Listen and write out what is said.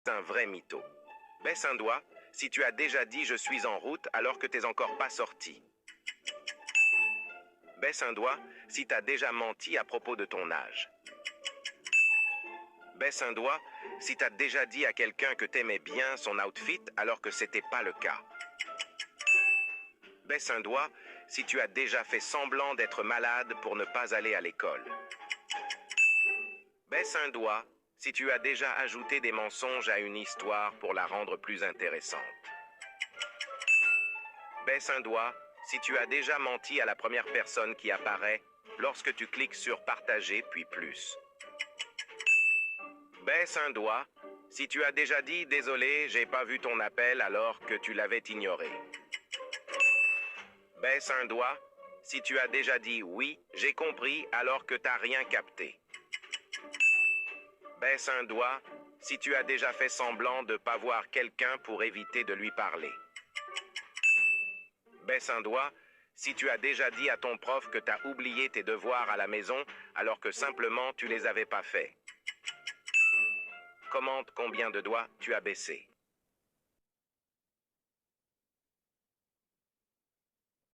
Un vrai mytho. Baisse un doigt si tu as déjà dit je suis en route alors que t'es encore pas sorti. Baisse un doigt si t'as déjà menti à propos de ton âge. Baisse un doigt si t'as déjà dit à quelqu'un que t'aimais bien son outfit alors que c'était pas le cas. Baisse un doigt si tu as déjà fait semblant d'être malade pour ne pas aller à l'école. Baisse un doigt si tu as déjà ajouté des mensonges à une histoire pour la rendre plus intéressante. Baisse un doigt si tu as déjà menti à la première personne qui apparaît lorsque tu cliques sur partager puis plus. Baisse un doigt si tu as déjà dit désolé, j'ai pas vu ton appel alors que tu l'avais ignoré. Baisse un doigt si tu as déjà dit oui, j'ai compris alors que t'as rien capté. Baisse un doigt si tu as déjà fait semblant de pas voir quelqu'un pour éviter de lui parler. Baisse un doigt si tu as déjà dit à ton prof que t'as oublié tes devoirs à la maison alors que simplement tu les avais pas faits. Commente combien de doigts tu as baissé.